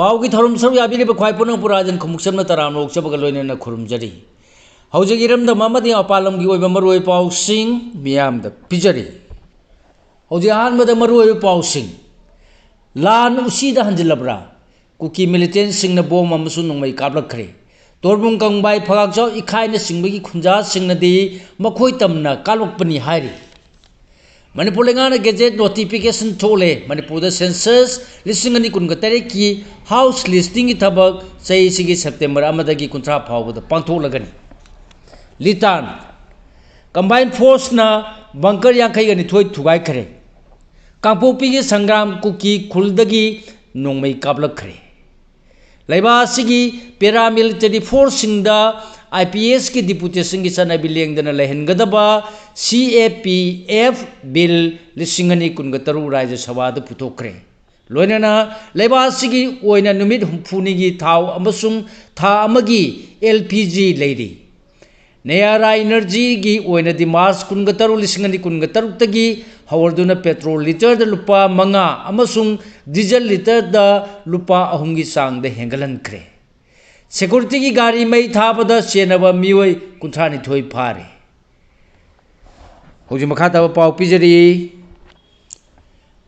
पाव की थरम सर याबी ख्वाई पुनः पुराजन खुमुक्सम तराम लोकसभा लोनना खुरुमजरी हौजिक इरम ममदी अपालम की मरुई पाउसिंग मियाम पिजरी हौजिक अहानबद मरुई पाउसिंग लान उसीद हंजिलब्रा कुकी मिलिटेंट सिंह बोम अमसु नोंमै काबलखरे तोरबुंग कंबाई फगाकजाव इखाइना सिंगबगी खुंजा सिंगनदी मखोय तमना कालवकपनी हायरी मणिपुर लेंगाना गेजेट नोटिफिकेशन थोले मणिपुर सेंसस लिसिंग अनि कुनगा तरे की हाउस लिस्टिंग की थबक चई सिगी सेप्टेम्बर अमदगी कुंत्रा फावबद पांथोलगनी लितान कंबाइन फोर्स ना बंकर यांखै गनि थोय थुगाय खरे कांपोपी के संग्राम कुकी खुलदगी नोंमै काबलखरे लैबा सिगी पैरामिलिटरी फोर्स सिंगदा IPS की डिप्यूटेशन की सनबी लेंदना लेहनगदबा CAPF बिल लिसिंगनी कुनगतरु राज्य सभा पुथोखरे लोइनना लैबा सिगी ओइना नुमित हुमफुनिगी थाव अमसुंग था अमगी LPG लेरी नयारा एनर्जी की ओइनदी मार्च कुनगतरु लिसिंगनी कुनगतरु तगी हवरदुना पेट्रोल लीटर द लुपा मंगा अमसुंग डीजल लीटर द लुपा अहुंगी सांग द हेंगलनखरे सिक्योरिटी की गाड़ी मई थाबद चेनब मियोय कुंथ्रानी थोय फारे हौजि मखा तब पाव पिजरी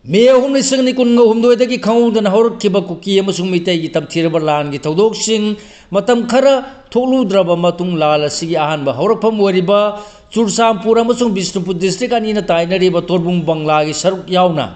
मे अहुम लिसिंगनी कुनगा हुमदोयदगी खंगदना हौरखिबा कुकी अमसुंग मितै की तमथिरबा लान की थौदोकसिंग मतम खरा थोलुद्रबा मतुंग लाल असिगी अहानबा हौरफम ओरिबा चुरचांदपुर अमसुंग बिष्णुपुर डिस्ट्रिक्ट अनिना ताइनरिबा तोरबुंग बंगला की सरुक यावना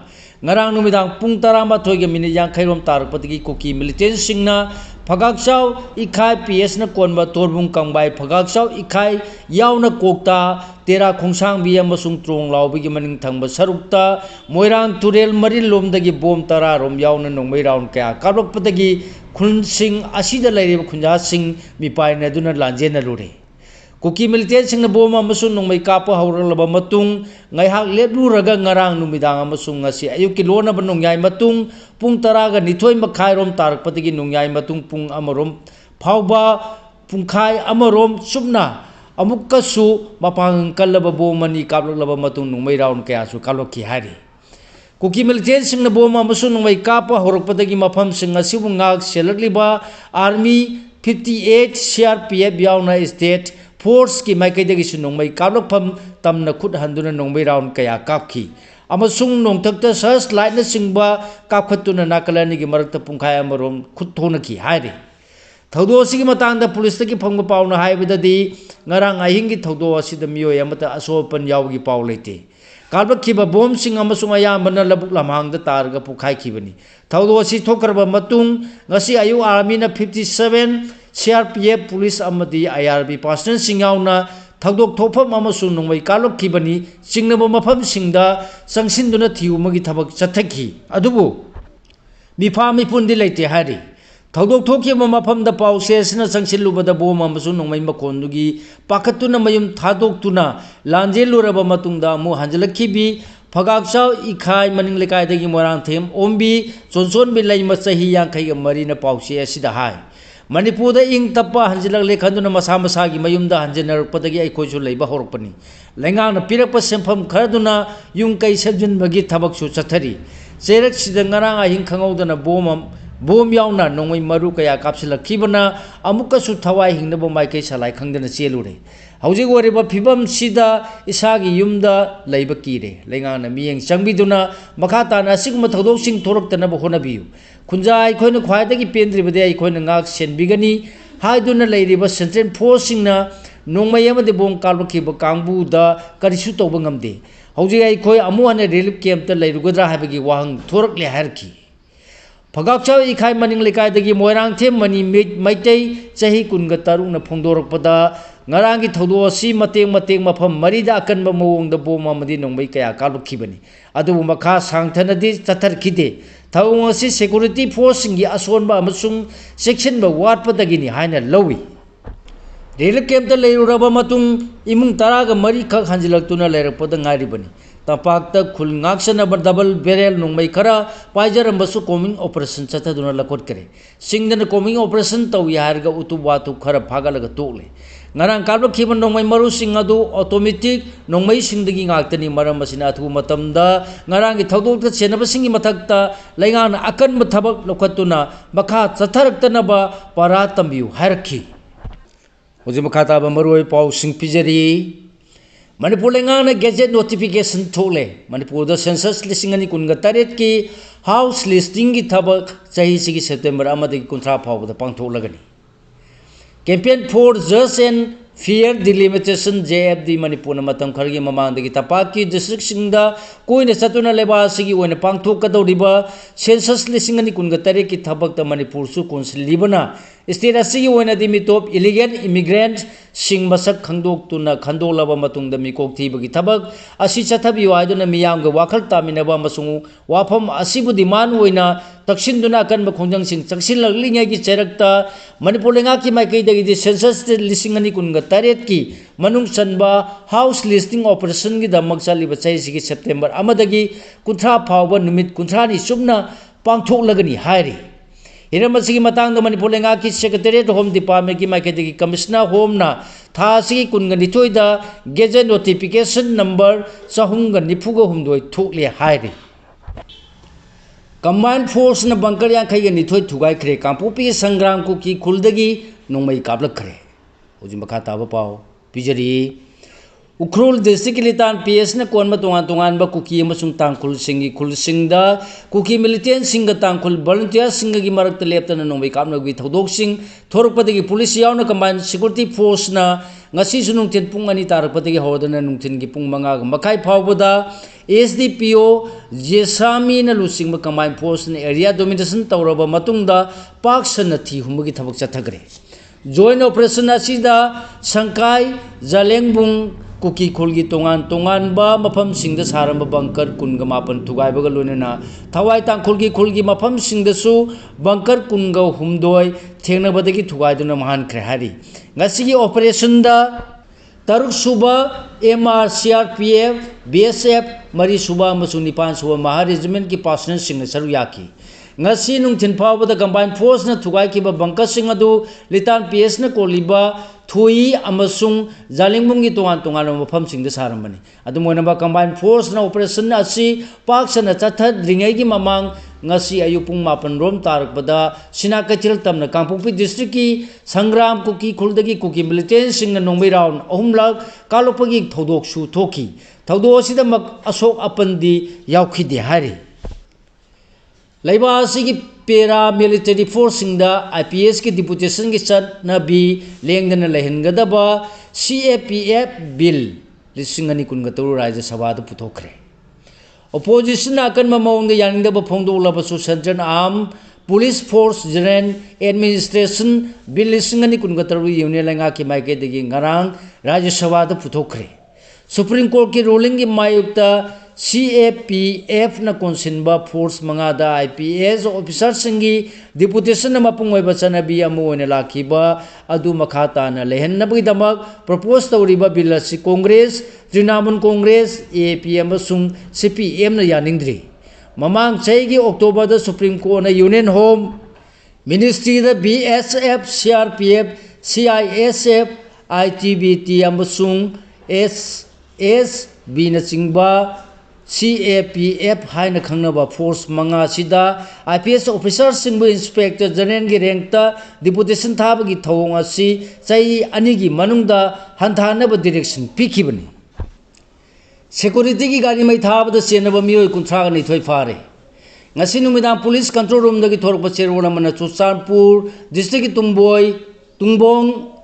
ngarang numidang pung 12 ge minit yankhairom tarpatigi kuki militant singna phagakchau ikhai PS na konba torbung kangbai phagakchau ikhai yauna kokta tera khongsang bi amasung trong laubi gi maning thangba sarukta moirang turel marin lomdagi bom tara rom yauna nongmai round kya karokpatagi khunsing asida lairib khunja sing mipai na duna lanjena lure Kuki militant सिंह बोम अमसुंग नोंमै काप हौरलबा मतुंग ngaiha lebruraga ngarang numidang amasung ngasi ayuki lona ba nongyai matung pung 10 ga nithoi makhai rom tarakpatigi nongyai matung pung amarom phauba pungkhai amarom subna amukka su mapang kallaba bomani kaplaba matung nongmai round kaya su kalokhi hari Kuki militant सिंह बोम अमसुंग नोंमै काप हौरकपदगी मफम सिंह asibu ngak selakliba army 58 CRPF yauna state force की माइकैदगी नोंमै काबलफम तमना खुद हंदुना नोंमै राउंड कया कापखी अमसुंग नोंथक्ता सर्च लाइटना सिंगबा कापखतुना नाकलानी की मरक्ता पुंखाय अमरोम खुद थोनकी हायरे थौदो सिगी मतांगदा पुलिस तकी फंगबा पाउना हायबददी ngarang ahingi थौदो असिदा मियोय अमता असोपन यावगी पाउ लेते काबलखिबा बोम सिंग अमसुंग अयामबना लबुक लमांगदा तारगा पुखायखिबनी थौदो असि थोकरबा मतुंग ngasi ayu army na 57 CRPF police अमदी IRB पर्सनल सिंगाउना थगदोक थोफम अमसुंग नोंमै कालखिबनी सिंगनब मफम सिंगदा संगसिनदुना थिउमगी थबक चथखि अदुबु मिफा मिपुंदी लेते हारि थगदोक थोखिबा मफमदा पाउसेसना संगसिलुबदा बोम अमसुंग नोंमै मखोंदुगी पाखतुना मयुम थादोक्तुना लांजेलुरबा मतुंगदा मु हंजलखिबी फगाकचाव इखाई मनिंग लेकायदगी मोरांथेम ओम्बी चोनचोन बिलाई मचही यांखैगा मरीना पाउसे असिदा हाय मणिपुर इंग तप्पा हंजिलक लेखंदुना मसा मसा की मयुमदा हंजनरपदगी अखोइसु लेबा होरकपनी लेंगांगना पिरप सेंफम खरदुना युं कै सेजनबगी थबकसु चथरी चेरक सिदा ngarang ahing khangौदना बोम यावना नोंमै मरु कया कापसिलखिबना अमुकसु थवाई हिंगनबो माइकै सलाइ खंगदना चेलुरे हौजिक ओरिबा फिबम सिदा इसागी युमदा लैबा कीरे लेंगांगना मियेंग चंगबिदुना मखा ताना सिगम थौदोकसिंग थोरक्तनबो होनबियु खुंजा अखोइना ख्वाइदगी पेंद्रिबदे अखोइना ngak senbigani haiduna leiriba central force singna nongmai amade bom kalbakhiba kangbuda karisu tawba ngamde hauji akhoi amu ane relief camp ta leirugodra habagi wahang thorakle harki phagakchaw ikhai maning lekai dagi moirang them mani maitai chahi kunga tarung na phongdorakpada ngarang gi thodo si mateng mafam marida akanba mawong da bom amadi nongmai kaya kalbakhibani adu makha sangthanadi chatharkhide thawng asi security force gi asonba amasung section ba watpadagini haina lowi relief camp ta leiruraba matung imung 10 ga mari khak hanjilaktuna leirakpada ngari bani तंपाक्ता खुल ngaksanaba double barrel nongmai khara paijarambasu combing operation chathaduna lakot kare singdana combing operation tawi harga utu watu khara phagalaga tokle ngarang kalba khiban nongmai maru sing adu automatic nongmai singdagi ngaktani maram asina athu matamda ngarang gi thodok chenaba singi mathakta laingan akan mathabak lokhatuna makha chatharaktanaba para tambiu harakhi hoji makha ta ba maroi pau sing pijari Manipur lengang gazette notification thole Manipur the census listing ani kunga taret ki house listing ki thabak chahi sigi September amadi kuntra phau da pangthok lagani campaign for just and fair delimitation JFD Manipur na matam khargi mamang dagi tapak ki district singda koine satuna leba sigi oina pangthok kadoriba census listing ani kunga taret ki thabak ta Manipur su council libana state asigi oina di mitop illegal immigrants sing masak khangdok tuna khandolaba matungda mikok thibagi thabak asi chathabi waiduna miyam ga wakhal taminaba masung wafam asibu diman oina taksinduna kan ba khongjang sing chaksin laglingai gi cherakta Manipur lenga ki maikai dagi di census listing ani kunga taret ki manung chanba house listing operation gi damak chaliba chai sigi September amadagi kunthra phawba numit kunthra ni subna pangthok lagani hairi Hiramasi matang do Manipur lenga ki Secretariat Home Department ki maiketi Commissioner Home na tha sigi kungani toida gazette notification number sahunga nipuga humdoi thokle hairi Combined Force na bunker yang khai ni thoi thugai khre Kangpopi sangram ku ki khuldagi nongmai kablak khre hoji makha ta ba pau pijari Ukhrul district litan PS na konma tongan ba kuki amasung tangkhul singi khul singda kuki militant singa tangkhul volunteer singa gi marak leptana nongbai kapna gi thodok sing thorokpadagi police yauna combined security force na ngasi sunung ten pung ani tarakpadagi hodana nungthin gi pung manga ga makai phawbada SDPO Jesami na lusing ba combined force na area domination tawraba matungda paksana thi humagi thabak chathagre joint operation asida Sangkai Jalengbung Kuki Kulgi tongan ba mafam singda saramba bunker kunga mapan thugai baga lonena thawai tang kulgi mafam singda su bunker kunga humdoi thengna badagi thugai duna mahan krehari ngasigi operation da taruk suba MR CRPF BSF mari suba amasung nipan suba maha regiment ki personnel singna saru yaki ngasi nungthin phawbada combined force na thugai ki ba bunker sing adu litan PS na koliba thui amasung Jalengbung gi tongan mafam singda sarambani adu moina ba combined force na operation asi paksana chathad ringai gi mamang ngasi ayupung mapan rom tarakpada sinakachil tamna Kangpopi district ki sangram kuki khuldagi kuki militant singna nongmai round ahumlak kalopagi thodok su thoki thodok sida mak asok apandi yaukhi de hari Laiba asigi paramilitary force da IPS ki deputation ki chat na bi lengdana lehengadaba CAPF bill lisingani kungaturu Rajya Sabha da puthokre opposition akan mamawngda yaningdaba phongdolaba su Central Armed Police Force General Administration bill lisingani kungaturu union lenga ki maike degi ngarang Rajya Sabha da puthokre Supreme Court ki ruling ki mayukta CAPF na konsinba force manga da IPS officer singi deputation na mapungoi bachana bi amu ne lakhiba adu makhata na lehenna bi damak propose tawriba bill si Congress Trinamool Congress APM sung CPM na yaningdri mamang chai gi October da Supreme Court na Union Home Ministry da BSF CRPF CISF ITBT amasung SSB na chingba CAPF haina khangnaba force manga sida IPS officer singbu inspector general gi rank ta deputation thabagi thawong asi chai ani gi manungda hanthanaba direction pikhibani security gi gari mai thabada senaba mioi kunthra ga ni thoi fare ngasi numidang police control room dagi thorpa cherona mana Churachandpur district ki tungbong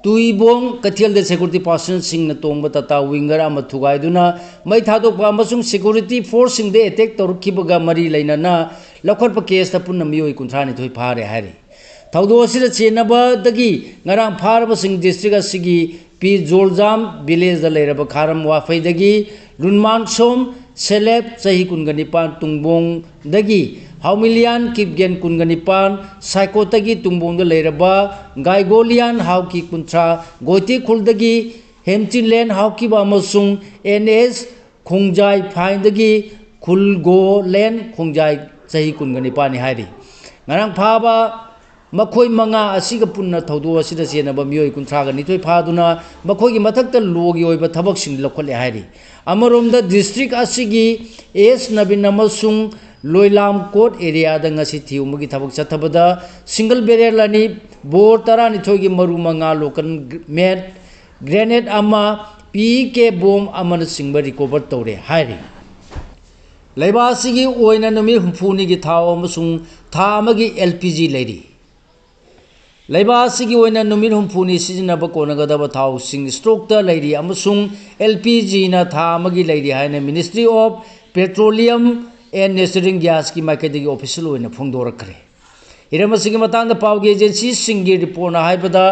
Tuibong Kathil the security personnel sing na tongba tata winger ama thugaiduna mai thadok ba masung security force sing de attack torkibaga mari laina na lakhorpa case ta punna mioi kunthani thoi phare hari thaudo asira chenaba dagi ngarang pharba sing district asigi P Joljam village da leiraba kharam wafai dagi Runman Som Selep chahi kunganipan tungbong dagi Haumilian Kipgen kunganipan Saikotagi tungbong da leiraba Gaigolian Hauki kuntra Goiti khuldagi Hemchinland Hauki ba amasung NS खोंजाई फाइनदगी खुलगो लेन खोंजाई चही कुनगनी पानी हारी ngarang phaba makhoi manga asiga punna thodu asida senaba mioi kunthraga nithoi phaduna makhoi gi mathakta logi oiba thabak sing lokhole hairi amaromda district asigi es nabin amasung loilam court area da ngasi thiumagi thabak chathabada single barrier lani bor tara nithoi gi maru manga lokan met grenade ama pk bomb amana singba recover tore hairi leibasigi oina numi humphuni gi thaw amasung tha amagi lpg leiri leibasigi oina numi humphuni sizinaba konagadaba thaw sing stock ta leiri amasung lpg na tha amagi leiri haina ministry of petroleum and natural gas ki maikadigi official oina phongdorakre iramasigi matangda pawgi agency singi report na haibada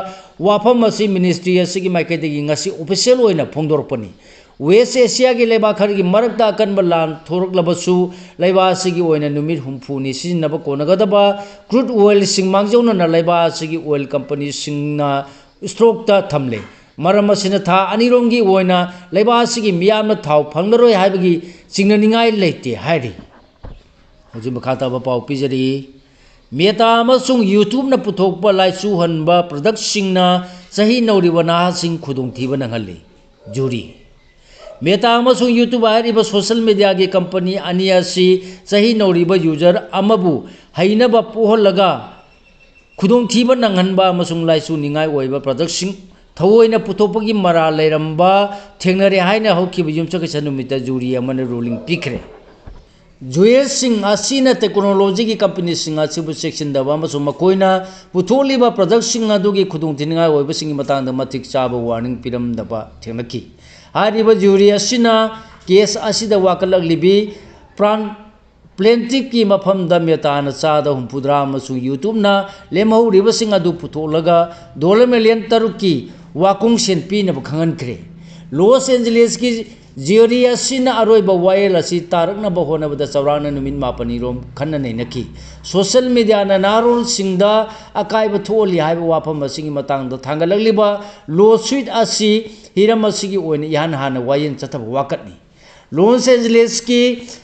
wafam asi ministry asigi maikadigi ngasi official oina phongdorakpani West Asia ki leba khari marakta kan balan thorok labasu leba sigi oina numit humphuni sizinaba konagadaba crude oil singmangjona na leba sigi oil company singna stroke ta thamle maram asina tha anirongi oina leba sigi miyamna thaw phanglaroi haibagi chingnaningai leite hairi hoji makhata ba pau pijari meta amasung YouTube na puthokpa laichu hanba product singna sahi nauriba na sing khudong thiba nanghali juri Meta amasung YouTube hariba social media ki company aniasi sahi nauriba user amabu hainaba poholaga khudong thiba nanghanba amasung laisu ningai oiba production thawoina puthopagi mara leiramba thengnare haina hokkiba yumchaka sanumita juri amana ruling pikre Joel Singh asina technology ki company sing asibu section da amasung makoina putholiba production adugi khudong thingai oiba singi matangda matik chaba warning piram daba thengnaki Hariba juri asina case asida wakalak libi plaintiff ki mafam da metana chada humpudra amasung YouTube na lemhau riba sing adu putholaga $1 ki wakung sen pi na khangan kre Los Angeles ki juri asina aroiba wail asi tarak na bahona bada chawrana numin mapani rom khanna nei naki social media na narol singda akai ba tholi haiba wafam asing matang da thangalakliba lawsuit asi hiram asigi oina yan hana wayen chathab wakatni Los Angeles ki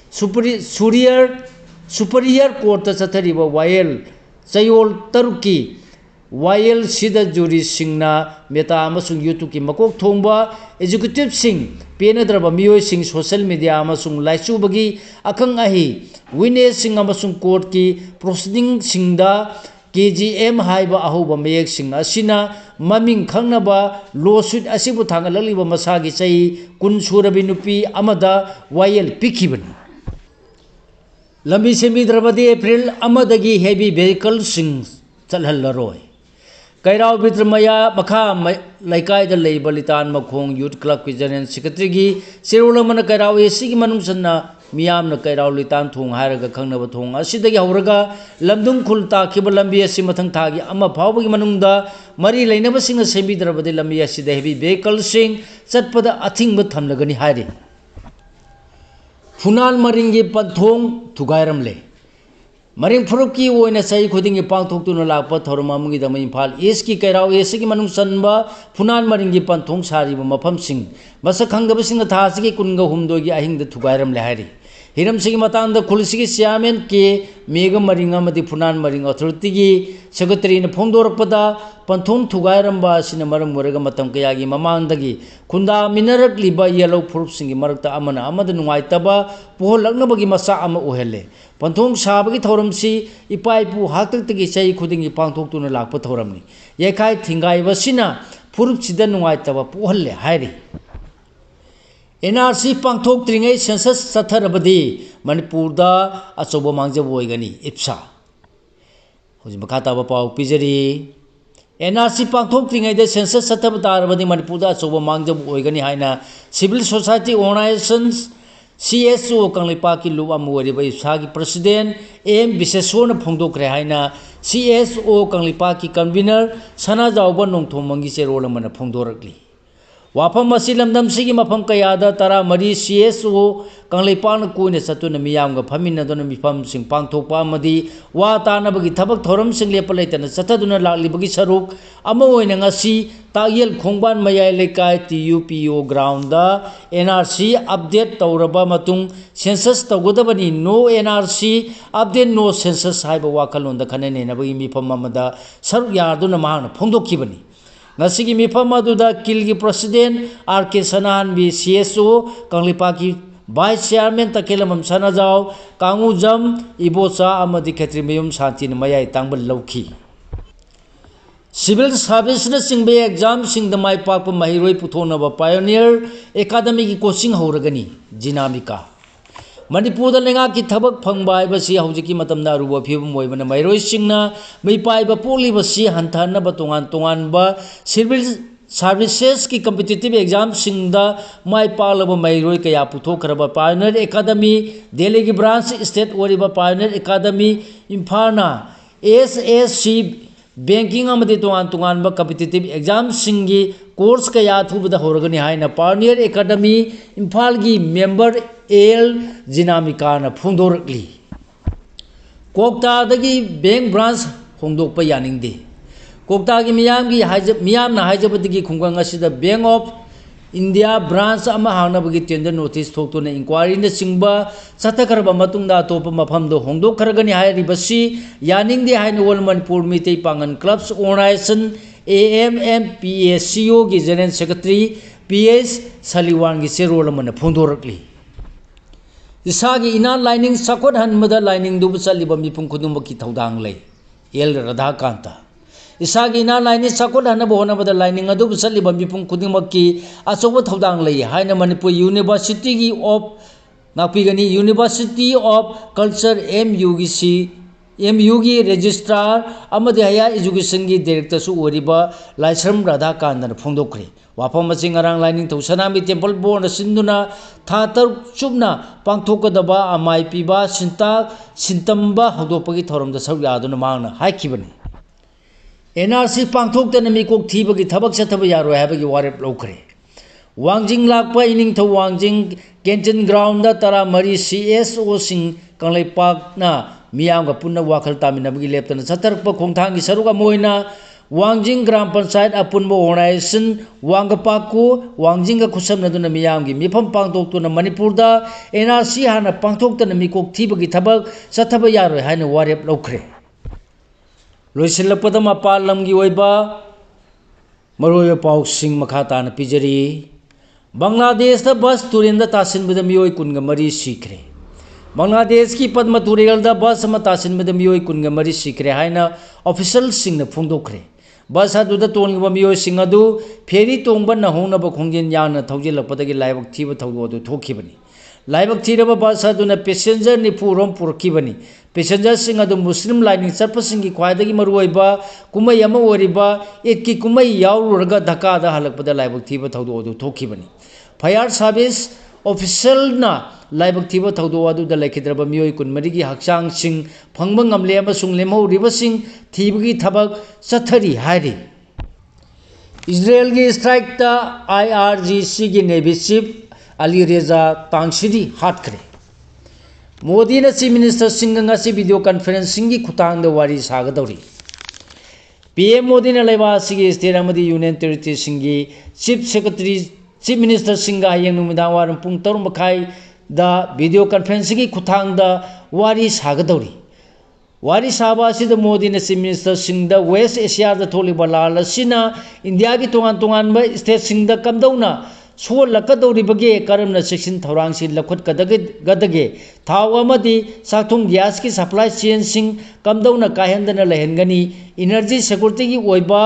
superior court ta chathariba wael chayol taruki wael sida juri singna meta amasung YouTube ki makok thongba executive sing penadraba miyoi sing social media amasung laichu bagi akang ahi witness sing amasung court ki proceeding singda KGM haiba ahuba mayek sing asina maming khangnaba lawsuit asibu thangalaliba masagi chai kun surabi nupi amada wael pikibani lambi semi drabadi April amadagi heavy vehicle sing chalhallaroi kairao bitramaya makha laikai da leiba litan makhong youth club ki general secretary gi serolamana kairao esigi manung sanna miyamna kairao litan thong haraga khangnaba thong asidagi hauraga lamdung khul ta khiba lambi asi mathang thagi ama phawbagi manungda mari leinaba singa sembi drabadi lambi asida heavy vehicle sing chatpada athingba thamlagani hairi Funal maringi panthong thugairamle Maring Furuki oina sai khudingi pangthoktu lakpa thorma mungi dama Imphal East ki kairao East ki manung sanba Funal maringi panthong sariba mafam sing masa khangdaba singa thasigi kunga humdogi ahingda thugairam le hairi hiram sigi matangda khulsigi chairman ke mega maringa mati Funal maring authority gi secretary na phongdorakpada panthong thugairamba sina maram moraga matam kayagi mamangdagi khunda minarak liba yellow fruit singi marakta amana amada nungaitaba poholaknabagi masa ama ohelle panthong sabagi thoramsi ipaipu haktagi chai khudingi pangthoktuna lakpa thoramni yekai thingai basina furup sida nungaitaba pohalle hairi NRC pangthok tringai census satharabadi Manipurda achoba mangjab oigani IPSA hoji makhata ba pau pijari NRC pangthok tringai de census sathabadarabadi Manipurda achoba mangjab oigani haina civil society organizations CSO Kanglipa ki luwa muwariba IPSA ki president M Bisesona phongdokre haina CSO Kanglipa ki convener Sana Jawba Nongthomangi cherolamana phongdorakli Wafam masi lamdam sigi mafam kayada tara mari CSO Kanglipan kuine satuna miyamga phamina dona mifam sing pangthokpa amadi wa tanabagi thabak thoram sing lepalaitana sathaduna laklibagi saruk ama oina ngasi तायल खोंबान मयाय लेकाय TUPO ground NRC update तौरबा मतुंग census तौगदबनी no NRC update no census हाइबा वाखलोंदा खननेनबगी मिफम अमदा सरुक यादुना मांगना फोंदोखिबनी ngasi mifam aduda kilgi president RK Sanahanbi CSO Kanglipaki vice chairman takelamam sanajau kangujam ibocha amadi khetrimeyum santin mayai tangbal lauki civil service na singbe exam singda mai pakpa mahiroi puthona ba pioneer academy ki coaching horagani jinamika Manipur lenga ki thabak phangba basi hauji matamna ruba phibum moibana mairoi singna mai pai ba poli basi hanthana ba tongan ba civil services ki competitive exam singda mai palaba mairoi kaya puthokraba pioneer academy Delhi ki branch state oriba pioneer academy imphana SSC banking amade tongan ba competitive exam singi course kaya thubada horagani haina pioneer academy imphal gi member El Jinamika na phungdorli kokta dagi bank branch hongdokpa yaningde kokta gi miyam na haijabadagi khunggang asida Bank of India branch ama hangnabagi tender notice thoktuna inquiry na singba sathakarba matungda topa mafamdo hongdok kharagani hairibasi yaningde haina All Manipur Mitei Pangan Clubs Organization AMMPACO gi general secretary PS Saliwan gi serol amana phungdorli Isagi ina lining sakot hanmada lining du busaliba mipum khudumaki thaudang lei El Radhakanta Isagi ina lining sakot hanaba honabada lining adu busaliba mipum khudumaki achoba thaudang lei haina Manipur University of Napigani University of Culture MU gi registrar amadi haya education gi director su oriba Laisram Radhakanta na phongdokre wafam masing arang lining thausanami temple board sinduna thatar chubna pangthokadaba amai piba sintamba hodopagi thorom da sauk yaduna mangna haikibani NRC pangthokdana mikok thibagi thabak chathaba yaroi habagi warep lokre wangjing lakpa ining tho wangjing kentin ground da tara mari CSO sing kanglai park na miyam ga punna wakhal taminabagi leptana chatarpa khongthangi saruga moina Wangjing Gram Panchayat apunbo organization Wangpaku Wangjing ga khusamnaduna miyamgi mifam pangthoktuna Manipur da NRC hana pangthoktana mikok thibagi thabak chathaba yaroi haina warep lokre loisilappada mapal lamgi oiba maroya pau sing makhata na pijari Bangladesh da bus turenda tasinbada miyoi kunga mari sikre Bangladesh ki Padma Turel da bus ma tasinbada miyoi kunga mari sikre haina official singna phungdokre bus aduda tongiba miyoi sing adu feri tongba na honaba khongjin yana thaujilappadagi laibak thiba thaudo adu thokhibani laibak thiraba bus aduna passenger ni purom purkibani passenger sing adu Muslim lining sarpasingi khwaidagi maruoiba kumai ama oriba etki kumai yaururaga Dhaka da halakpada laibak thiba thaudo adu thokhibani fire service official na laibak thiba thaudo adu da lekhidraba miyoi kunmarigi hakchang sing phangba ngamle amasung lemhoriba sing thibagi thabak chathari hairi Israel gi strike ta IRGC gi Navy chief Ali Reza Tangshidi hatkre Modi na chief minister sing ngasi video conferencing gi khutang da wari sagadori PM Modi na laiba sigi state amadi union territory singi chief secretary chief minister singa hayang numidang waram pung 3:30 da video conferencing gi khuthang da wari sagadori wari saba sida Modi na chief minister singda West Asia da tholi balala sina India gi tongan ba state singda kamdauna so lakadori bage karamna section thorang si lakhot kadage thaw amadi sakthum gas ki supply chain sing kamdauna kahendana lehengani energy security gi oiba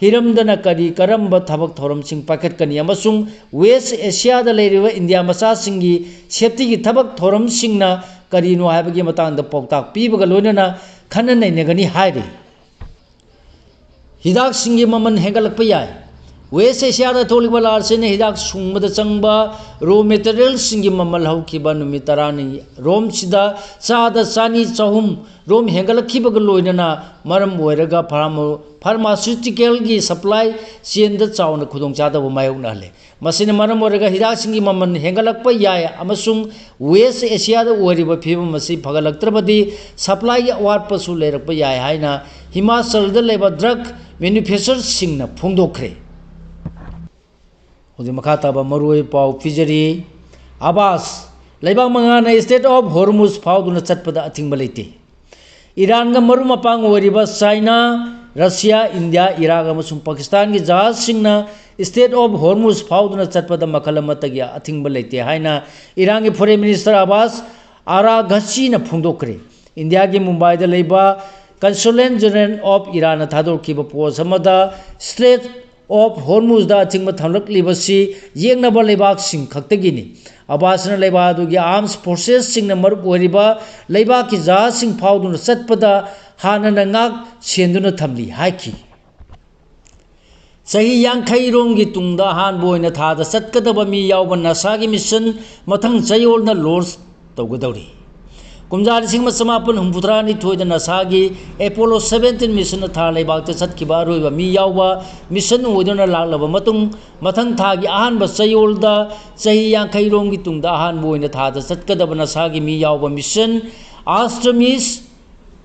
hiramdana kari karamba thabak thoram sing paket kani amasung West Asia da leiriba India masa singi safety gi thabak thoram singna karino haibagi matang da poktak pibaga loinana khananai negani hairi hidak singi maman hengalakpa yai West Asia da tholiba larsene hidak sungmada changba raw materials singi mamal haukiba numitarani rom sida sada sani chahum rom hengalakhibaga loinana maram oiraga pharmaceutical gi supply chain da chauna khudong chada bu mayokna le masine maram oiraga hidak singi maman hengalakpa yai amasung West Asia da oriba phiba masi phagalaktrabadi supply gi awatpasu leirakpa yai haina Himachal da leba drug manufacturers singna phongdokre ꯍꯧꯖꯤꯛ ꯃꯈꯥ ꯇꯥꯕ ꯃꯔꯨꯑꯣꯏꯕ ꯄꯥꯎ ꯄꯤꯖꯔꯤ ꯑꯕꯥꯁ ꯂꯩꯕꯥꯛ ꯃꯉꯥꯅ state of ꯍꯣꯔꯃꯨꯖ ꯐꯥꯎꯗꯨꯅ ꯆꯠꯄꯗ ꯑꯊꯤꯡꯕ ꯂꯩꯇꯦ ꯏꯔꯥꯟꯒ ꯃꯔꯨꯞ ꯃꯄꯥꯡ ꯑꯣꯏꯔꯤꯕ ꯆꯥꯏꯅꯥ ꯔꯁꯤꯌꯥ ꯏꯟꯗꯤꯌꯥ ꯏꯔꯥꯛ ꯑꯃꯁꯨꯡ ꯄꯥꯀꯤꯁꯇꯥꯟꯒꯤ ꯖꯍꯥꯖꯁꯤꯡꯅ ꯁ꯭ꯇꯦꯠ ꯑꯣꯐ ꯍꯣꯔꯃꯨꯖ ꯐꯥꯎꯗꯨꯅ ꯆꯠꯄꯗ ꯃꯈꯜ ꯑꯃꯠꯇꯒꯤ ꯑꯊꯤꯡꯕ ꯂꯩꯇꯦ ꯍꯥꯏꯅ ꯏꯔꯥꯟꯒꯤ ꯐꯣꯔꯦꯟ ꯃꯤꯅꯤꯁꯇꯔ ꯑꯕꯥꯁ ꯑꯔꯥꯘꯆꯤꯅ ꯐꯣꯡꯗꯣꯛꯈ꯭ꯔꯦ ꯏꯟꯗꯤꯌꯥꯒꯤ ꯃꯨꯝꯕꯥꯏꯗ ꯂꯩꯕ ꯀꯟꯁꯨꯂꯦꯠ ꯖꯦꯅꯔꯦꯜ ꯑꯣꯐ ꯏꯔꯥꯟꯅ ꯊꯥꯗꯣꯛꯈꯤꯕ ꯄꯣꯁ ꯑꯃꯗ ꯁ꯭ꯇꯦꯠ ꯑꯣꯐ ꯍꯣꯔꯃꯨꯖꯗ ꯑꯊꯤꯡꯕ ꯊꯝꯂꯛꯂꯤꯕꯁꯤ ꯌꯦꯛꯅꯕ ꯂꯩꯕꯥꯛꯁꯤꯡ ꯈꯛꯇꯒꯤꯅꯤ ꯑꯕꯥꯁꯅ ꯂꯩꯕꯥꯛ ꯑꯗꯨꯒꯤ ꯑꯥꯔꯝꯁ ꯐꯣꯔꯁꯦꯁꯁꯤꯡꯅ ꯃꯔꯨꯞ ꯑꯣꯏꯔꯤꯕ ꯂꯩꯕꯥꯛꯀꯤ ꯖꯍꯥꯖꯁꯤꯡ ꯐꯥꯎꯗꯨꯅ ꯆꯠꯄꯗ ꯍꯥꯟꯅꯅ ꯉꯥꯛ ꯁꯦꯟꯗꯨꯅ ꯊꯝꯂꯤ ꯍꯥꯏꯈꯤ ꯆꯍꯤ 50ꯔꯣꯝꯒꯤ ꯇꯨꯡꯗ ꯑꯍꯥꯟꯕ ꯑꯣꯏꯅ ꯊꯥꯗ ꯆꯠꯀꯗꯕ ꯃꯤ ꯌꯥꯎꯕ ꯅꯥꯁꯥꯒꯤ ꯃꯤꯁꯟ ꯃꯊꯪ ꯆꯌꯣꯜꯗ ꯂꯣꯟꯆ ꯇꯧꯒꯗꯧꯔꯤ ꯀꯨꯝꯖꯥ 1962ꯗ ꯅꯥꯁꯥꯒꯤ ꯑꯦꯄꯣꯂꯣ 17 ꯃꯤꯁꯟꯅ ꯊꯥ ꯂꯩꯕꯥꯛꯇ ꯆꯠꯈꯤꯕ ꯑꯔꯣꯏꯕ ꯃꯤ ꯌꯥꯎꯕ ꯃꯤꯁꯟ ꯑꯣꯏꯗꯨꯅ ꯂꯥꯛꯂꯕ ꯃꯇꯨꯡ ꯃꯊꯪ ꯊꯥꯒꯤ ꯑꯍꯥꯟꯕ ꯆꯌꯣꯜꯗ ꯆꯍꯤ 50ꯔꯣꯝꯒꯤ ꯇꯨꯡꯗ ꯑꯍꯥꯟꯕ ꯑꯣꯏꯅ ꯊꯥꯗ ꯆꯠꯀꯗꯕ ꯅꯥꯁꯥꯒꯤ ꯃꯤ ꯌꯥꯎꯕ ꯃꯤꯁꯟ ꯑꯥꯔꯇꯦꯃꯤꯁ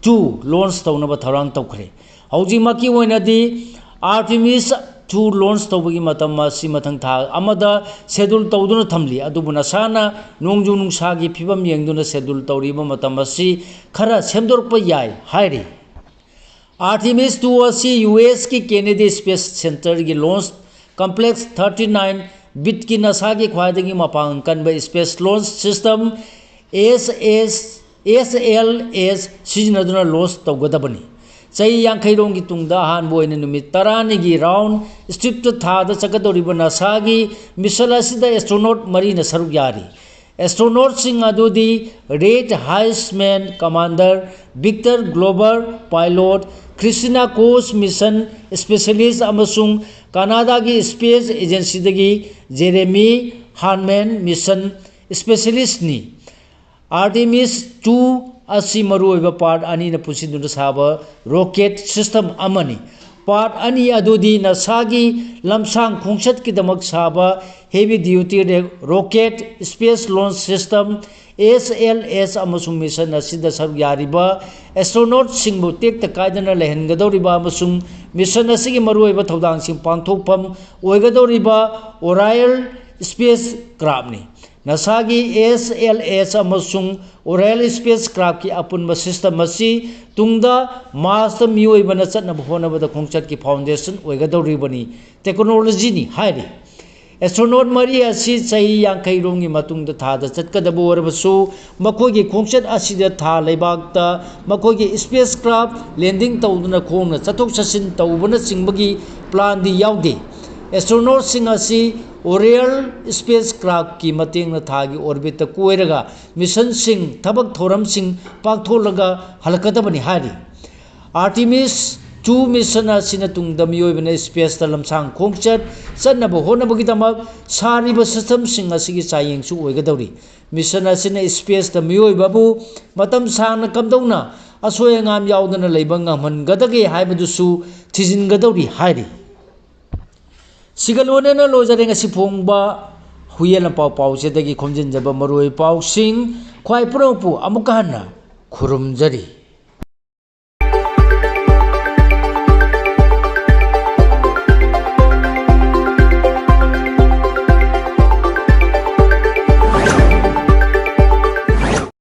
2 ꯂꯣꯟꯆ ꯇꯧꯅꯕ ꯊꯧꯔꯥꯡ ꯇꯧꯈ꯭ꯔꯦ ꯍꯧꯖꯤꯛꯃꯛꯀꯤ ꯑꯣꯏꯅꯗꯤ ꯑꯥꯔꯇꯦꯃꯤꯁ 2 ꯂꯣꯟꯆ ꯇꯧꯕꯒꯤ ꯃꯇꯝ ꯑꯁꯤ ꯃꯊꯪ ꯊꯥ ꯑꯃꯗ ꯁꯦꯗꯨꯜ ꯇꯧꯗꯨꯅ ꯊꯝꯂꯤ ꯑꯗꯨꯕꯨ ꯅꯥꯁꯥꯅ ꯅꯣꯡꯖꯨ ꯅꯨꯡꯁꯥꯒꯤ ꯐꯤꯕꯝ ꯌꯦꯡꯗꯨꯅ ꯁꯦꯗꯨꯜ ꯇꯧꯔꯤꯕ ꯃꯇꯝ ꯑꯁꯤ ꯈꯔ ꯁꯦꯝꯗꯣꯔꯛꯄ ꯌꯥꯏ ꯍꯥꯏꯔꯤ ꯑꯥꯔꯇꯦꯃꯤꯁ 2 ꯑꯁꯤ ꯌꯨꯑꯦꯁꯀꯤ ꯀꯦꯅꯦꯗꯤ ꯁ꯭ꯄꯦꯁ ꯁꯦꯟꯇꯔꯒꯤ ꯂꯣꯟꯆ ꯀꯝꯄ꯭ꯂꯦꯛꯁ 39 ꯕꯤꯠꯀꯤ ꯅꯥꯁꯥꯒꯤ ꯈ꯭ꯋꯥꯏꯗꯒꯤ ꯃꯄꯥꯡꯒꯜ ꯀꯟꯕ ꯁ꯭ꯄꯦꯁ ꯂꯣꯟꯆ ꯁꯤꯁꯇꯝ SLS ꯁꯤꯖꯤꯟꯅꯗꯨꯅ ꯂꯣꯟꯆ ꯇꯧꯒꯗꯕꯅꯤ ꯆꯍꯤ 50ꯔꯣꯝꯒꯤ ꯇꯨꯡꯗ ꯑꯍꯥꯟꯕ ꯑꯣꯏꯅ ꯅꯨꯃꯤꯠ 12ꯅꯤꯒꯤ ꯔꯥꯎꯟ ꯁ꯭ꯇ꯭ꯔꯤꯞꯇ ꯊꯥꯗ ꯆꯠꯀꯗꯧꯔꯤꯕ ꯅꯥꯁꯥꯒꯤ ꯃꯤꯁꯟ ꯑꯁꯤꯗ ꯑꯦꯁꯇ꯭ꯔꯣꯅꯣꯠ 3ꯅ ꯁꯔꯨꯛ ꯌꯥꯔꯤ ꯑꯦꯁꯇ꯭ꯔꯣꯅꯣꯠꯁꯤꯡ ꯑꯗꯨꯗꯤ Reid Wiseman commander Victor Glover pilot Christina Koch mission specialist ꯑꯃꯁꯨꯡ ꯀꯅꯥꯗꯥꯒꯤ ꯁ꯭ꯄꯦꯁ ꯑꯦꯖꯦꯟꯁꯤꯗꯒꯤ ꯖꯦꯔꯦꯃꯤ ꯍꯥꯟꯃꯦꯟ ꯃꯤꯁꯟ ꯁ꯭ꯄꯦꯁꯤꯌꯦꯂꯤꯁꯠꯅꯤ ꯑꯥꯔꯇꯦꯃꯤꯁ 2 ꯑꯁꯤ ꯃꯔꯨꯑꯣꯏꯕ ꯄꯥꯔꯠ 2ꯅ ꯄꯨꯟꯁꯤꯟꯗꯨꯅ ꯁꯥꯕ ꯔꯣꯀꯦꯠ ꯁꯤꯁꯇꯝ ꯑꯃꯅꯤ ꯄꯥꯔꯠ 2 ꯑꯗꯨꯗꯤ ꯅꯥꯁꯥꯒꯤ ꯂꯝꯁꯥꯡ ꯈꯣꯡꯆꯠꯀꯤꯗꯃꯛ ꯁꯥꯕ heavy duty rocket space launch system SLS ꯑꯃꯁꯨꯡ ꯃꯤꯁꯟ ꯑꯁꯤꯗ ꯁꯔꯨꯛ ꯌꯥꯔꯤꯕ ꯑꯦꯁꯇ꯭ꯔꯣꯅꯣꯠꯁꯤꯡꯕꯨ ꯇꯦꯛꯇ ꯀꯥꯏꯗꯅ ꯂꯩꯍꯟꯒꯗꯧꯔꯤꯕ ꯑꯃꯁꯨꯡ ꯃꯤꯁꯟ ꯑꯁꯤꯒꯤ ꯃꯔꯨꯑꯣꯏꯕ ꯊꯧꯗꯥꯡꯁꯤꯡ ꯄꯥꯡꯊꯣꯛꯐꯝ ꯑꯣꯏꯒꯗꯧꯔꯤꯕ ꯑꯣꯔꯥꯏꯜ ꯁ꯭ꯄꯦꯁ ꯀ꯭ꯔꯥꯐꯅꯤ ꯅꯥꯁꯥꯒꯤ SLS ꯑꯃꯁꯨꯡ ꯑꯣꯔꯥꯏꯜ ꯁ꯭ꯄꯦꯁ ꯀ꯭ꯔꯥꯐꯀꯤ ꯑꯄꯨꯟꯕ ꯁꯤꯁꯇꯝ ꯑꯁꯤ ꯇꯨꯡꯗ ꯃꯥꯔꯁꯇ ꯃꯤꯑꯣꯏꯕꯅ ꯆꯠꯅꯕ ꯍꯣꯠꯅꯕꯗ ꯈꯣꯡꯆꯠꯀꯤ ꯐꯥꯎꯟꯗꯦꯁꯟ ꯑꯣꯏꯒꯗꯧꯔꯤꯕꯅꯤ ꯇꯦꯛꯅꯣꯂꯣꯖꯤꯅꯤ ꯍꯥꯏꯔꯤ ꯑꯦꯁꯇ꯭ꯔꯣꯅꯣꯠ 3 ꯑꯁꯤ ꯆꯍꯤ 50ꯔꯣꯝꯒꯤ ꯃꯇꯨꯡꯗ ꯊꯥꯗ ꯆꯠꯀꯗꯕ ꯑꯣꯏꯔꯕꯁꯨ ꯃꯈꯣꯏꯒꯤ ꯈꯣꯡꯆꯠ ꯑꯁꯤꯗ ꯊꯥ ꯂꯩꯕꯥꯛꯇ ꯃꯈꯣꯏꯒꯤ ꯁ꯭ꯄꯦꯁ ꯀ꯭ꯔꯥꯐ ꯂꯦꯟꯗꯤꯡ ꯇꯧꯗꯨꯅ ꯈꯣꯡꯅ ꯆꯠꯊꯣꯛ ꯆꯠꯁꯤꯟ ꯇꯧꯕꯅꯆꯤꯡꯕꯒꯤ ꯄ꯭ꯂꯥꯟꯗꯤ ꯌꯥꯎꯗꯦ ꯑꯦꯁꯇ꯭ꯔꯣꯅꯣꯠꯁꯤꯡ ꯑꯁꯤ ꯑꯣꯔꯤꯌꯜ ꯁ꯭ꯄꯦꯁ ꯀ꯭ꯔꯥꯐꯀꯤ ꯃꯇꯦꯡꯅ ꯊꯥꯒꯤ ꯑꯣꯔꯕꯤꯠꯇ ꯀꯣꯏꯔꯒ ꯃꯤꯁꯟꯁꯤꯡ ꯊꯕꯛ ꯊꯧꯔꯝꯁꯤꯡ ꯄꯥꯡꯊꯣꯛꯂꯒ ꯍꯜꯂꯛꯀꯗꯕꯅꯤ ꯍꯥꯏꯔꯤ ꯑꯥꯔꯇꯦꯃꯤꯁ 2 ꯃꯤꯁꯟ ꯑꯁꯤꯅ ꯇꯨꯡꯗ ꯃꯤꯑꯣꯏꯕꯅ ꯁ꯭ꯄꯦꯁꯇ ꯂꯝꯁꯥꯡ ꯈꯣꯡꯆꯠ ꯆꯠꯅꯕ ꯍꯣꯠꯅꯕꯒꯤꯗꯃꯛ ꯁꯥꯔꯤꯕ ꯁꯤꯁꯇꯝꯁꯤꯡ ꯑꯁꯤꯒꯤ ꯆꯥꯌꯦꯡꯁꯨ ꯑꯣꯏꯒꯗꯧꯔꯤ ꯃꯤꯁꯟ ꯑꯁꯤꯅ ꯁ꯭ꯄꯦꯁꯇ ꯃꯤꯑꯣꯏꯕꯕꯨ ꯃꯇꯝ ꯁꯥꯡꯅ ꯀꯝꯗꯧꯅ ꯑꯁꯣꯏ ꯑꯉꯥꯝ ꯌꯥꯎꯗꯅ ꯂꯩꯕ ꯉꯝꯍꯟꯒꯗꯒꯦ ꯍꯥꯏꯕꯗꯨꯁꯨ ꯊꯤꯖꯤꯟꯒꯗꯧꯔꯤ ꯍꯥꯏꯔꯤ ꯁꯤꯒ ꯂꯣꯏꯅꯅ ꯂꯣꯏꯖꯔꯦ ꯉꯁꯤ ꯐꯣꯡꯕ ꯍꯨꯏꯌꯦꯟ ꯄꯥꯎꯆꯦꯗꯒꯤ ꯈꯣꯝꯖꯤꯟꯖꯕ ꯃꯔꯨꯑꯣꯏꯕ ꯄꯥꯎꯁꯤꯡ ꯈ꯭ꯋꯥꯏ ꯄꯨꯔꯛꯄꯨ ꯑꯃꯨꯛꯀ ꯍꯟꯅ ꯈꯨꯔꯨꯝꯖꯔꯤ